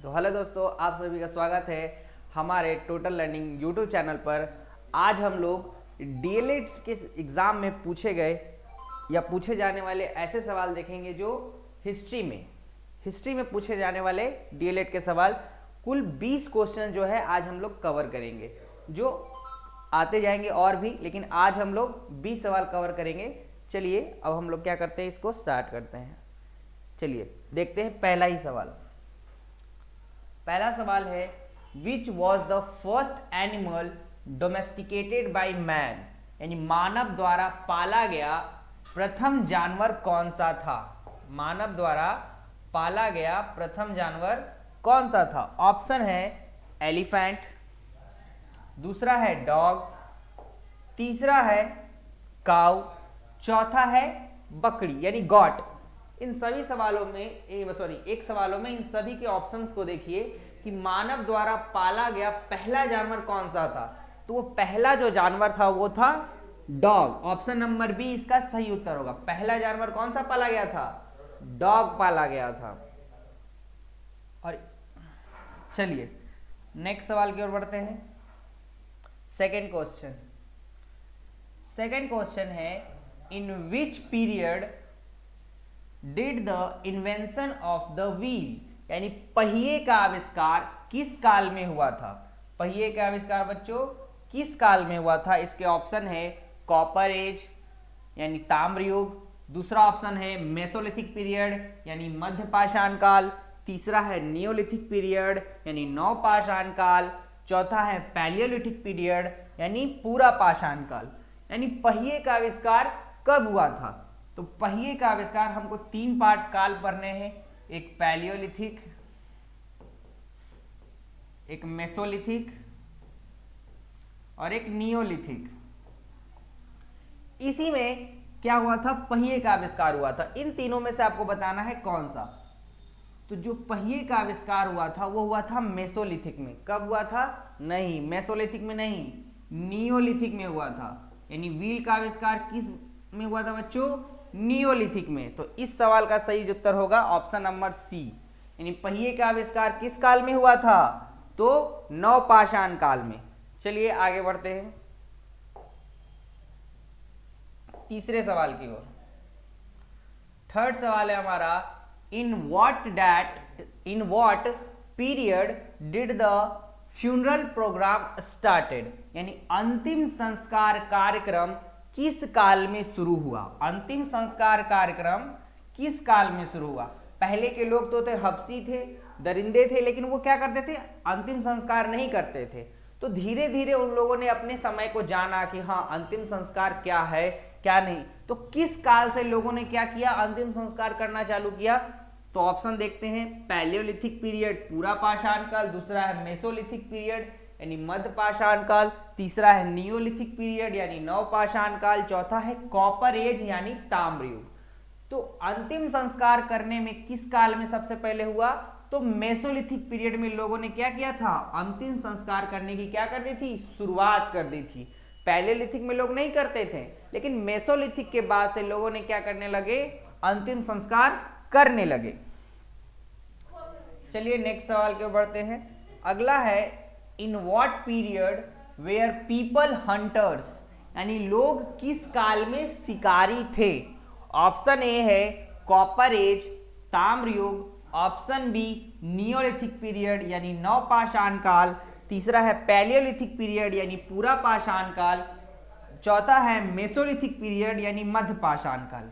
तो हेलो दोस्तों, आप सभी का स्वागत है हमारे टोटल लर्निंग यूट्यूब चैनल पर। आज हम लोग डीएलएड के एग्ज़ाम में पूछे गए या पूछे जाने वाले ऐसे सवाल देखेंगे जो हिस्ट्री में पूछे जाने वाले डीएलएड के सवाल। कुल 20 क्वेश्चन जो है आज हम लोग कवर करेंगे, जो आते जाएंगे और भी, लेकिन आज हम लोग 20 सवाल कवर करेंगे। चलिए अब हम लोग क्या करते हैं, इसको स्टार्ट करते हैं। चलिए देखते हैं पहला ही सवाल। पहला सवाल है, which was the first animal domesticated by man, यानी मानव द्वारा पाला गया प्रथम जानवर कौन सा था। मानव द्वारा पाला गया प्रथम जानवर कौन सा था। ऑप्शन है एलिफेंट, दूसरा है डॉग, तीसरा है काऊ, चौथा है बकरी यानी गॉट। इन सभी सवालों में एक सवालों में इन सभी के ऑप्शंस को देखिए कि मानव द्वारा पाला गया पहला जानवर कौन सा था। तो वो पहला जो जानवर था वो था डॉग। ऑप्शन नंबर बी इसका सही उत्तर होगा। पहला जानवर कौन सा पाला गया था? डॉग पाला गया था। और चलिए नेक्स्ट सवाल की ओर बढ़ते हैं। सेकेंड क्वेश्चन है, in which period did the invention of the wheel, यानी पहिए का आविष्कार किस काल में हुआ था। पहिए का आविष्कार बच्चों किस काल में हुआ था। इसके ऑप्शन है कॉपर एज यानी ताम्र युग, दूसरा ऑप्शन है मेसोलिथिक पीरियड यानी मध्य पाषाण काल, तीसरा है नियोलिथिक पीरियड यानी नवपाषाण काल, चौथा है पैलियोलिथिक पीरियड यानी पूरा पाषाण काल। यानी पहिए का आविष्कार कब हुआ था। तो पहिए का आविष्कार हमको 3 पार्ट काल पढ़ने हैं, एक पैलियोलिथिक, एक मेसोलिथिक और एक नियोलिथिक। इसी में क्या हुआ था, पहिए का आविष्कार हुआ था। इन तीनों में से आपको बताना है कौन सा। तो जो पहिए का आविष्कार हुआ था वो हुआ था मेसोलिथिक में। कब हुआ था? नहीं, मेसोलिथिक में नहीं, नियोलिथिक में हुआ था। यानी व्हील का आविष्कार किस में हुआ था बच्चों? नियोलिथिक में। तो इस सवाल का सही उत्तर होगा ऑप्शन नंबर सी, यानी पहिए का आविष्कार किस काल में हुआ था? तो नवपाषाण काल में। चलिए आगे बढ़ते हैं तीसरे सवाल की ओर। थर्ड सवाल है हमारा, in what period did the funeral program started, यानी अंतिम संस्कार कार्यक्रम किस काल में शुरू हुआ। अंतिम संस्कार कार्यक्रम किस काल में शुरू हुआ। पहले के लोग तो थे हबसी थे, दरिंदे थे, लेकिन वो क्या करते थे, अंतिम संस्कार नहीं करते थे। तो धीरे धीरे उन लोगों ने अपने समय को जाना कि हाँ अंतिम संस्कार क्या है क्या नहीं। तो किस काल से लोगों ने क्या किया, अंतिम संस्कार करना चालू किया। तो ऑप्शन देखते हैं, पैलियोलिथिक पीरियड पूरा पाषाण काल, दूसरा है मेसोलिथिक पीरियड यानी मध्य पाषाण काल, तीसरा है नियोलिथिक पीरियड यानी नवपाषाण काल, चौथा है कॉपर एज यानी ताम्र युग। तो अंतिम संस्कार करने में किस काल में सबसे पहले हुआ? तो मेसोलिथिक पीरियड में लोगों ने क्या किया था, अंतिम संस्कार करने की क्या कर दी थी, शुरुआत कर दी थी। पैलियोलिथिक में लोग नहीं करते थे, लेकिन मेसोलिथिक के बाद से लोगों ने क्या करने लगे, अंतिम संस्कार करने लगे। चलिए नेक्स्ट सवाल की ओर बढ़ते हैं। अगला है, in what period were people hunters, यानी लोग किस काल में शिकारी थे। ऑप्शन ए है कॉपर एज ताम्र युग, ऑप्शन बी नियोलिथिक पीरियड यानी नवपाषाण काल, तीसरा है पैलियोलिथिक पीरियड यानी पूरा पाषाण काल, चौथा है मेसोलिथिक पीरियड यानी मध्य पाषाण काल।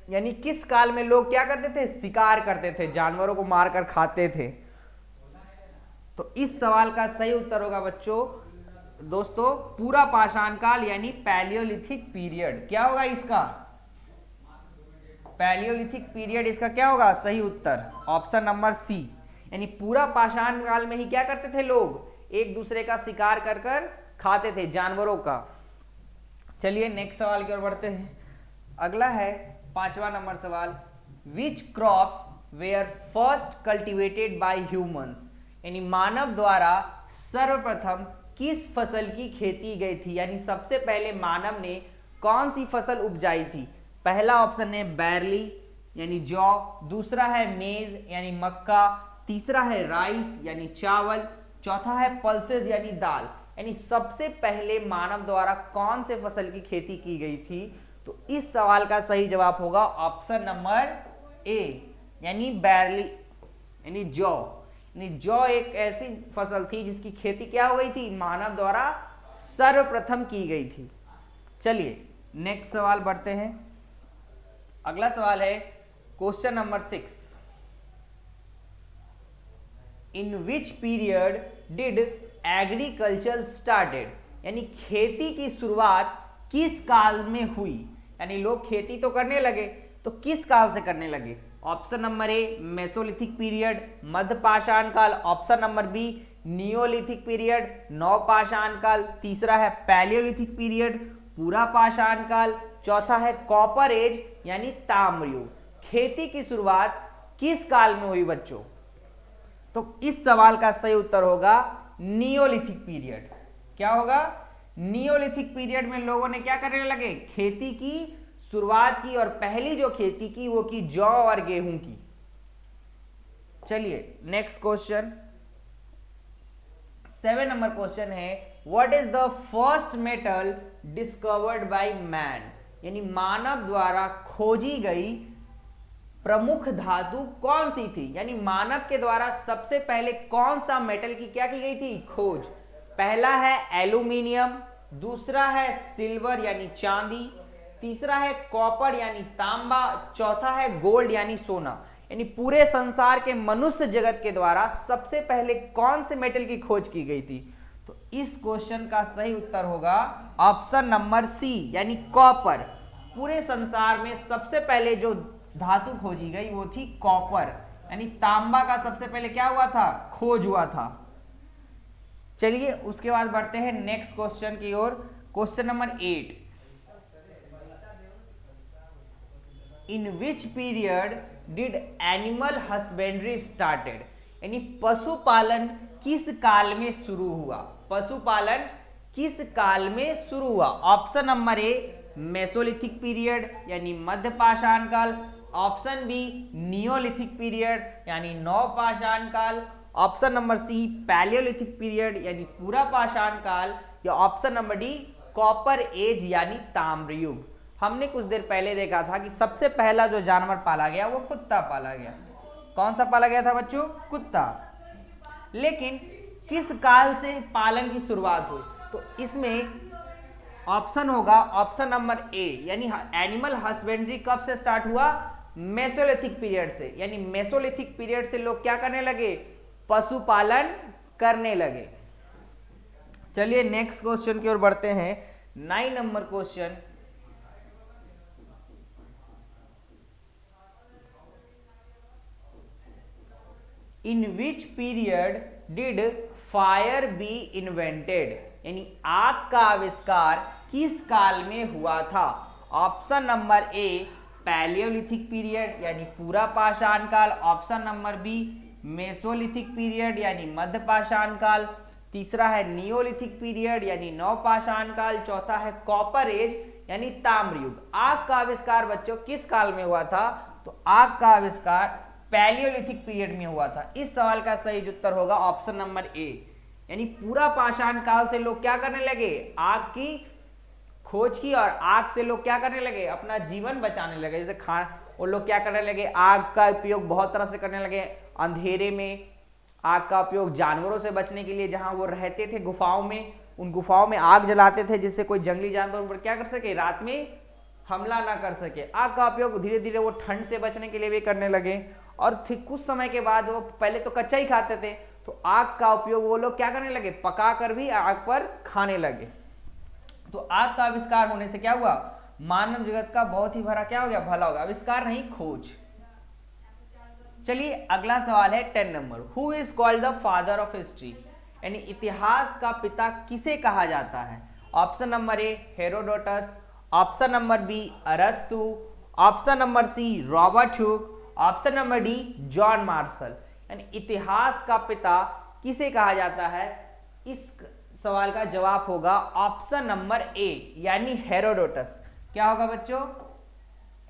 यानी किस काल में लोग क्या करते थे, शिकार करते थे, जानवरों को मारकर खाते थे। तो इस सवाल का सही उत्तर होगा दोस्तों पूरा पाषाण काल यानी पैलियोलिथिक पीरियड। क्या होगा इसका? पैलियोलिथिक पीरियड इसका क्या होगा सही उत्तर, ऑप्शन नंबर सी। यानी पूरा पाषाण काल में ही क्या करते थे लोग, एक दूसरे का शिकार कर कर खाते थे जानवरों का। चलिए नेक्स्ट सवाल की ओर बढ़ते हैं। अगला है 5वां नंबर सवाल, which crops were first cultivated by humans, यानी मानव द्वारा सर्वप्रथम किस फसल की खेती गई थी। यानी सबसे पहले मानव ने कौन सी फसल उपजाई थी। पहला ऑप्शन है बैरली यानी जौ, दूसरा है मेज यानी मक्का, तीसरा है राइस यानी चावल, चौथा है पल्सेस यानी दाल। यानी सबसे पहले मानव द्वारा कौन से फसल की खेती की गई थी? तो इस सवाल का सही जवाब होगा ऑप्शन नंबर ए यानी बैरली यानी जौ। यानी जौ एक ऐसी फसल थी जिसकी खेती क्या हो गई थी? मानव द्वारा सर्वप्रथम की गई थी। चलिए नेक्स्ट सवाल बढ़ते हैं। अगला सवाल है question number 6। In which period did agriculture started? यानी खेती की शुरुआत किस काल में हुई? यानी लोग खेती तो करने लगे, तो किस काल से करने लगे? Option number A mesolithic period, मध्यपाषाण काल। Option number B neolithic period, नवपाषाण काल। तीसरा है पैलियोलिथिक पीरियड, पूरा पाषाण काल। चौथा है कॉपर एज यानी ताम्रयुग। खेती की शुरुआत किस काल में हुई बच्चों? तो इस सवाल का सही उत्तर होगा नियोलिथिक पीरियड। क्या होगा? नियोलिथिक पीरियड में लोगों ने क्या करने लगे? खेती की शुरुआत की, और पहली जो खेती की वो की जौ और गेहूं की। चलिए नेक्स्ट क्वेश्चन 7 नंबर क्वेश्चन है what is the first metal discovered by man? यानी मानव द्वारा खोजी गई प्रमुख धातु कौन सी थी? यानी मानव के द्वारा सबसे पहले कौन सा मेटल की क्या की गई थी? खोज। पहला है एल्यूमिनियम, दूसरा है सिल्वर यानी चांदी, तीसरा है कॉपर यानी तांबा, चौथा है गोल्ड यानी सोना। यानी पूरे संसार के मनुष्य जगत के द्वारा सबसे पहले कौन से मेटल की खोज की गई थी? तो इस क्वेश्चन का सही उत्तर होगा ऑप्शन नंबर सी यानी कॉपर। पूरे संसार में सबसे पहले जो धातु खोजी गई वो थी कॉपर। यानी तांबा का सबसे पहले क्या हुआ था? खोज हुआ था। चलिए उसके बाद बढ़ते हैं नेक्स्ट क्वेश्चन की ओर। Question number 8। In which period did animal husbandry started? यानी पशुपालन किस काल में शुरू हुआ? पशुपालन किस काल में शुरू हुआ? Option number A mesolithic period यानी मध्यपाषाण काल। ऑप्शन बी नियोलिथिक पीरियड यानी नवपाषाण काल। Option number C palaeolithic period यानी पूरा पाषाण काल। या option number D copper age यानी ताम्रयुग। हमने कुछ देर पहले देखा था कि सबसे पहला जो जानवर पाला गया वो कुत्ता पाला गया। कौन सा पाला गया था बच्चों? कुत्ता। लेकिन किस काल से पालन की शुरुआत हुई? तो इसमें ऑप्शन होगा ऑप्शन नंबर ए यानी एनिमल हस्बेंड्री कब से स्टार्ट हुआ? मेसोलिथिक पीरियड से। यानी मेसोलिथिक पीरियड से लोग क्या करने लगे? पशुपालन करने लगे। चलिए नेक्स्ट क्वेश्चन की ओर बढ़ते हैं। 9 number question. In which period did fire be invented? यानी आग का आविष्कार किस काल में हुआ था? Option number A palaeolithic period यानी पूरा पाषाण काल। Option number B mesolithic period यानी मध्य पाषाण काल। तीसरा है नियोलिथिक पीरियड यानी नवपाषाण काल। चौथा है कॉपर एज यानी ताम्रयुग। आग का आविष्कार बच्चों किस काल में हुआ था? तो आग का आविष्कार पैलियोलिथिक पीरियड में हुआ था। इस सवाल का सही उत्तर होगा ऑप्शन नंबर ए यानी पूरा पाषाण काल से लोग क्या करने लगे? आग की खोज की, और आग से लोग क्या करने लगे? अपना जीवन बचाने लगे। जैसे वो लोग क्या करने लगे? आग का उपयोग बहुत तरह से करने लगे। अंधेरे में आग का उपयोग जानवरों से बचने के लिए, जहां वो रहते थे गुफाओं में, उन गुफाओं में आग जलाते थे जिससे कोई जंगली जानवर उन पर क्या कर सके? रात में हमला ना कर सके। आग का उपयोग धीरे धीरे वो ठंड से बचने के लिए भी करने लगे। और फिर कुछ समय के बाद वो पहले तो कच्चा ही खाते थे, तो आग का उपयोग वो लोग क्या करने लगे? पका कर भी आग पर खाने लगे। तो आग का आविष्कार होने से क्या हुआ? मानव जगत का बहुत ही भरा क्या हो गया? भला होगा। आविष्कार नहीं, खोज। चलिए अगला सवाल है 10 नंबर। Who is called the father of history? यानी इतिहास का पिता किसे कहा जाता है? Option number A Herodotus, option number B अरस्तु, option number C Robert Hooke, option number D John Marshall. यानी इतिहास का पिता किसे कहा जाता है? इस सवाल का जवाब होगा ऑप्शन नंबर ए यानी हेरोडोटस। क्या होगा बच्चों?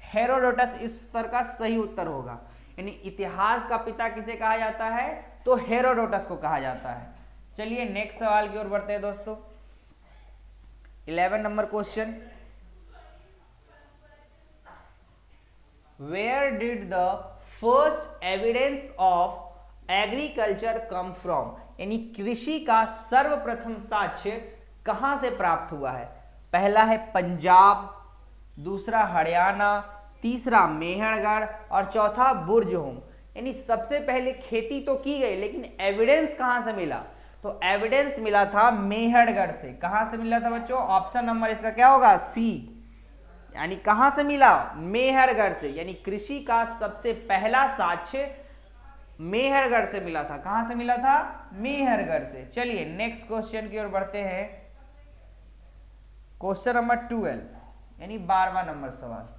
हेरोडोटस इस उत्तर का सही उत्तर होगा। यानी इतिहास का पिता किसे कहा जाता है, तो हेरोडोटस को कहा जाता है। चलिए नेक्स्ट सवाल की ओर बढ़ते हैं दोस्तों। 11 number question, where did the first evidence of agriculture come from, यानी कृषि का सर्वप्रथम साक्ष्य कहां से प्राप्त हुआ है। पहला है पंजाब, दूसरा हरियाणा, तीसरा मेहरगढ़ और चौथा बुर्जहोम। यानी सबसे पहले खेती तो की गई, लेकिन एविडेंस कहां से मिला, तो एविडेंस मिला था मेहरगढ़ से। कहां से मिला था बच्चों, ऑप्शन नंबर इसका क्या होगा, सी। यानी कहां से मिला, मेहरगढ़ से। यानी कृषि का सबसे पहला साक्ष्य मेहरगढ़ से मिला था। कहां से मिला था, मेहरगढ़ से। चलिए नेक्स्ट क्वेश्चन की ओर बढ़ते हैं। क्वेश्चन नंबर 12, यानी 12वां नंबर सवाल।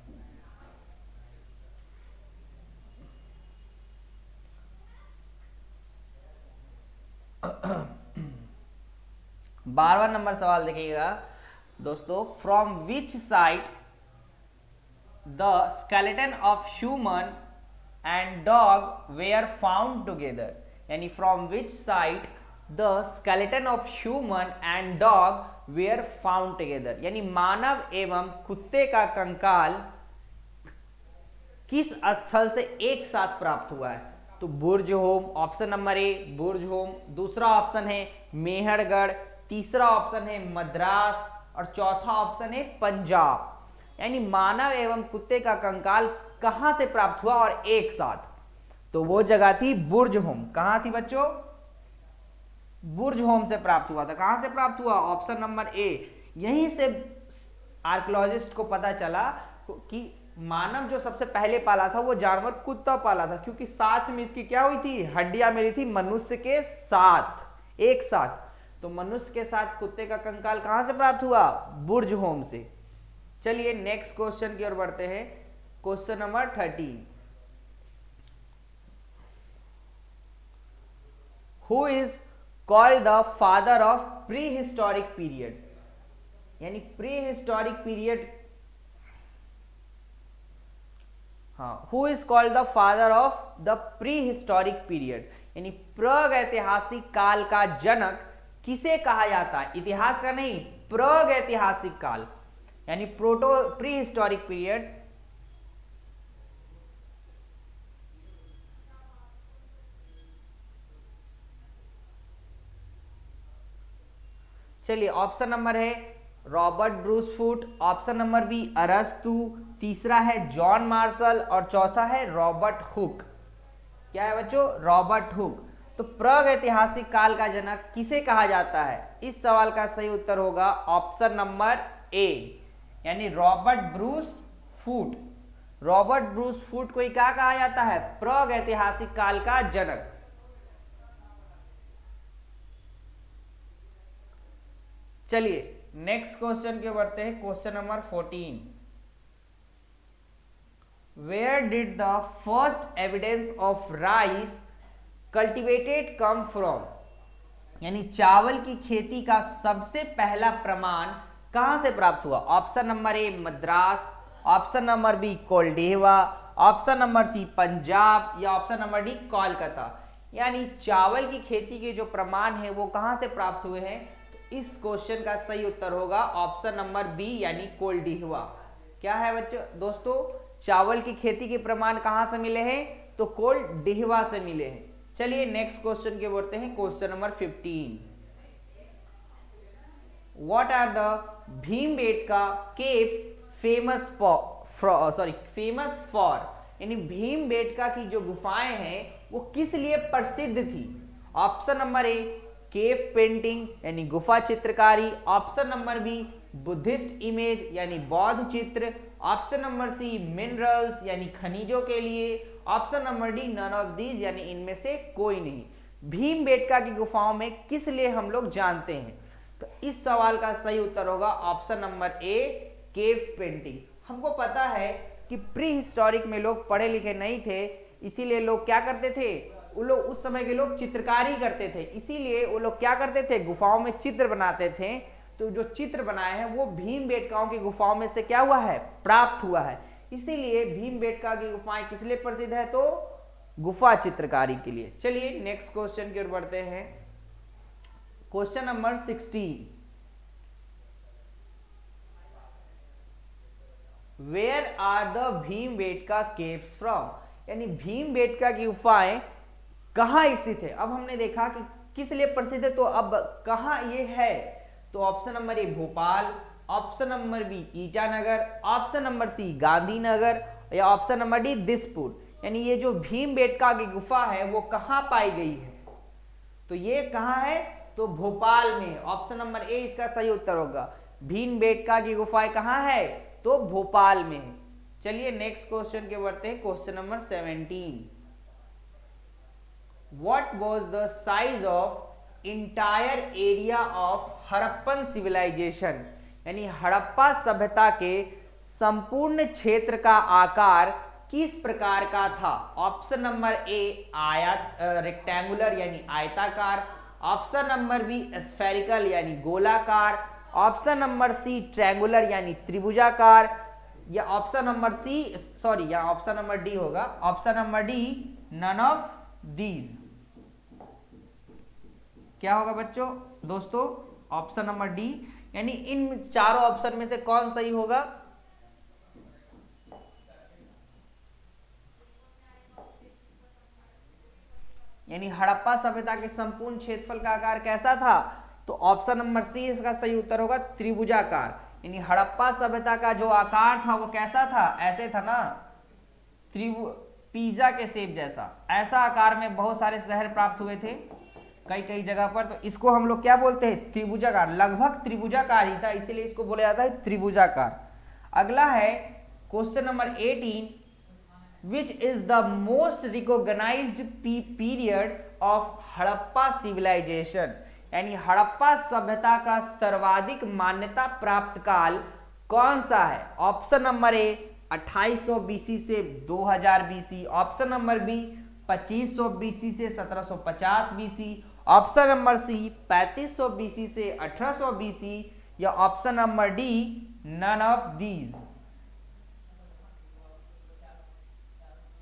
बारहवां नंबर सवाल देखिएगा दोस्तों, from which site the skeleton of human and dog were found together. यानी from which site the skeleton of human and dog were found together. यानी मानव एवं कुत्ते का कंकाल किस स्थल से एक साथ प्राप्त हुआ है, तो बुर्जहोम, ऑप्शन नंबर ए बुर्जहोम, दूसरा ऑप्शन है मेहरगढ़, तीसरा ऑप्शन है मद्रास और चौथा ऑप्शन है पंजाब। यानी मानव एवं कुत्ते का कंकाल कहां से प्राप्त हुआ और एक साथ, तो वो जगह थी बुर्जहोम। कहां थी बच्चों, बुर्जहोम से प्राप्त हुआ था। कहां से प्राप्त हुआ, ऑप्शन नंबर ए। यहीं से आर्कियोलॉजिस्ट को पता चला कि मानव जो सबसे पहले पाला था वो जानवर कुत्ता पाला था, क्योंकि साथ में इसकी क्या हुई थी, हड्डियां मिली थी मनुष्य के साथ एक साथ। तो मनुष्य के साथ कुत्ते का कंकाल कहां से प्राप्त हुआ, बुर्जहोम से। चलिए नेक्स्ट क्वेश्चन की ओर बढ़ते हैं। Question number 13, who is called the father of pre historic period. यानी प्री हिस्टोरिक पीरियड, हाँ, who is called the father of the pre historic period. यानी प्रागैतिहासिक काल का जनक किसे कहा जाता है, इतिहास का नहीं, प्रागैतिहासिक काल यानी प्री हिस्टोरिक पीरियड। चलिए ऑप्शन नंबर है Robert Bruce Foote, option number B अरस्तु, तीसरा है जॉन मार्शल और चौथा है रॉबर्ट हुक। क्या है बच्चों, रॉबर्ट हुक। तो प्रागैतिहासिक काल का जनक किसे कहा जाता है, इस सवाल का सही उत्तर होगा ऑप्शन नंबर ए, यानी रॉबर्ट ब्रूस फूट। रॉबर्ट ब्रूस फूट को ही क्या कहा जाता है, प्रागैतिहासिक काल का जनक। चलिए नेक्स्ट क्वेश्चन के बढ़ते हैं। Question number 14, where did the first evidence of rice cultivated come from. यानी चावल की खेती का सबसे पहला प्रमाण कहां से प्राप्त हुआ, option number A Madras, option number B Koldihwa, option number C Punjab या ऑप्शन नंबर डी कोलकाता। यानी चावल की खेती के जो प्रमाण है वो कहां से प्राप्त हुए हैं, इस क्वेश्चन का सही उत्तर होगा ऑप्शन नंबर बी यानी कोल्डिहवा। क्या है बच्चों दोस्तों, चावल की खेती के प्रमाण कहां से मिले हैं, तो कोल्डिहवा से मिले हैं। चलिए नेक्स्ट क्वेश्चन के बढ़ते हैं। Question number 15, what are the Bhimbetka caves famous for. यानी भीमबेटका की जो गुफाएं हैं वो किस लिए प्रसिद्ध थी, option number A cave painting यानी गुफा चित्रकारी, option number B Buddhist image यानी बौद्ध चित्र, ऑप्शन नंबर सी मिनरल्स यानी खनिजों के लिए, option number D none of these यानी इनमें से कोई नहीं। भीमबेटका की गुफाओं में किस लिए हम लोग जानते हैं, तो इस सवाल का सही उत्तर होगा option number A cave painting. हमको पता है कि प्री हिस्टोरिक में लोग पढ़े लिखे नहीं थे, इसीलिए लोग क्या करते थे, वो लोग उस समय के लोग चित्रकारी करते थे, इसीलिए वो लोग क्या करते थे, गुफाओं में चित्र बनाते थे। तो जो चित्र बनाए हैं वो भीमबेटकाओं की गुफाओं में से क्या हुआ है, प्राप्त हुआ है। इसीलिए भीमबेटका की गुफाएं किस लिए प्रसिद्ध है, तो गुफा चित्रकारी के लिए। चलिए नेक्स्ट क्वेश्चन की ओर बढ़ते हैं। Question number 16, where are the Bhimbetka caves from, यानी भीमबेटका की गुफाएं कहां स्थित है। अब हमने देखा कि किस लिए प्रसिद्ध है, तो अब कहां ये है, तो option number A Bhopal, option number B Itanagar, option number C Gandhinagar, या ऑप्शन नंबर डी दिसपुर। यानी ये जो भीमबेटका की गुफा है वो कहां पाई गई है, तो ये कहां है, तो भोपाल में। ऑप्शन नंबर ए इसका सही उत्तर होगा। भीमबेटका की गुफाएं कहां है, तो भोपाल में है। चलिए नेक्स्ट क्वेश्चन के बढ़ते हैं। Question number 17, what was the size of entire area of Harappan civilisation, यानी हड़प्पा सभ्यता के संपूर्ण क्षेत्र का आकार किस प्रकार का था। ऑप्शन नंबर ए रेक्टेंगुलर यानी आयताकार, ऑप्शन नंबर बी स्फेरिकल यानी गोलाकार, ऑप्शन नंबर सी ट्रायंगुलर यानी त्रिभुजाकार, या ऑप्शन नंबर या ऑप्शन नंबर डी होगा, option number D none of these. क्या होगा बच्चों, दोस्तों, ऑप्शन नंबर डी, यानी इन चारों ऑप्शन में से कौन सही होगा। यानी हड़प्पा सभ्यता के संपूर्ण क्षेत्रफल का आकार कैसा था, तो ऑप्शन नंबर सी इसका सही उत्तर होगा, त्रिभुजाकार। यानी हड़प्पा सभ्यता का जो आकार था वो कैसा था, ऐसे था ना, पिज्जा के शेप जैसा, ऐसा आकार में बहुत सारे शहर प्राप्त हुए थे कई कई जगह पर। तो इसको हम लोग क्या बोलते हैं, त्रिभुजाकार, लगभग त्रिभुजाकार ही था, इसीलिए इसको बोला जाता है त्रिभुजाकार। अगला है question number 18, which is the most recognized period of Harappa civilization, यानी हड़प्पा सभ्यता का सर्वाधिक मान्यता प्राप्त काल कौन सा है। ऑप्शन नंबर ए 2800 बीसी से 2000 BC, option number B 2500 BC से 1750 BC, option number C 3500 BC से 1800 बीसी, या option number D none of these.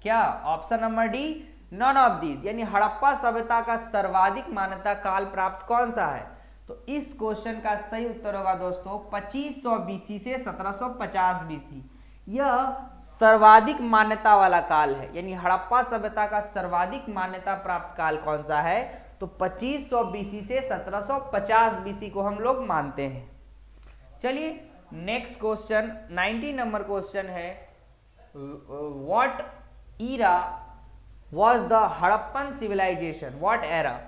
क्या, option number D none of these, यानी हड़प्पा सभ्यता का सर्वाधिक मान्यता काल प्राप्त कौन सा है, तो इस क्वेश्चन का सही उत्तर होगा दोस्तों 2500 बीसी से 1750 बीसी। यह सर्वाधिक मान्यता वाला काल है, यानी हड़प्पा सभ्यता का सर्वाधिक मान्यता प्राप्त काल कौन सा है, तो 2500 बीसी से 1750 बीसी को हम लोग मानते हैं। चलिए नेक्स्ट क्वेश्चन 19 नंबर क्वेश्चन है, what era was the Harappan civilisation, what era,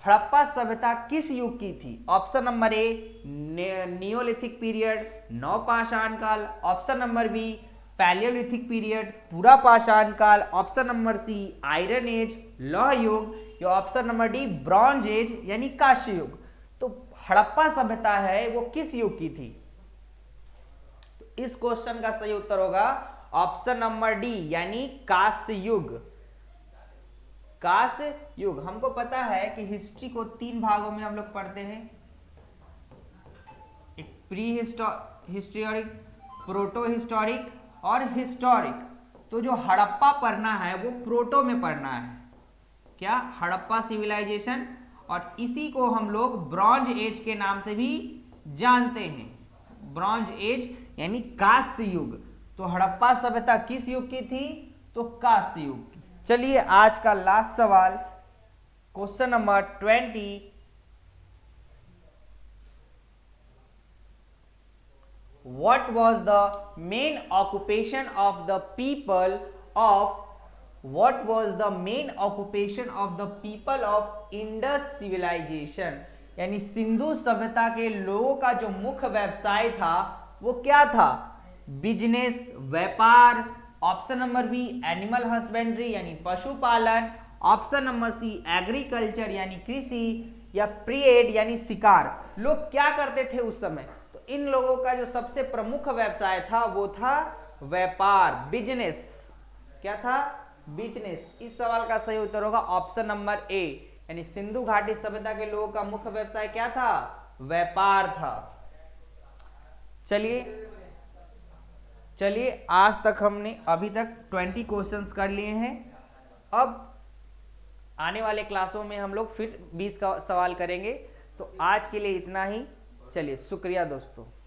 Harappa सभ्यता किस युग की थी। Option number A neolithic period, नवपाषाण काल, option number B palaeolithic period, पूरा पाषाण काल, option number C iron age, लौह युग, या option number D bronze age यानी कांस्य युग। तो हड़प्पा सभ्यता है वो किस युग की थी, तो इस क्वेश्चन का सही उत्तर होगा ऑप्शन नंबर डी यानी कांस्य युग। कांस्य युग, हमको पता है कि हिस्ट्री को 3 भागों में हम लोग पढ़ते हैं, एक प्री हिस्टोरिक, प्रोटो हिस्टोरिक और हिस्टोरिक। तो जो हड़प्पा पढ़ना है वो प्रोटो में पढ़ना है, क्या, हड़प्पा सिविलाइजेशन, और इसी को हम लोग ब्रॉन्ज एज के नाम से भी जानते हैं, ब्रॉन्ज एज यानी कांस्य युग। तो हड़प्पा सभ्यता किस युग की थी, तो कांस्य युग की। चलिए आज का लास्ट सवाल question number 20, what was the main occupation of the people of Indus civilisation, यानी सिंधु सभ्यता के लोगों का जो मुख्य व्यवसाय था वो क्या था, बिजनेस, व्यापार, option number B animal husbandry यानी पशुपालन, ऑप्शन नंबर सी एग्रीकल्चर यानी कृषि, या ट्रेड यानी शिकार। लोग क्या करते थे उस समय, तो इन लोगों का जो सबसे प्रमुख व्यवसाय था वो था व्यापार, बिजनेस। क्या था, बिजनेस। इस सवाल का सही उत्तर होगा ऑप्शन नंबर ए, यानी सिंधु घाटी सभ्यता के लोगों का मुख्य व्यवसाय क्या था, व्यापार था। चलिए आज तक हमने अभी तक 20 क्वेश्चंस कर लिए हैं अब आने वाले क्लासों में हम लोग फिर 20 का सवाल करेंगे। तो आज के लिए इतना ही। चलिए, शुक्रिया दोस्तों।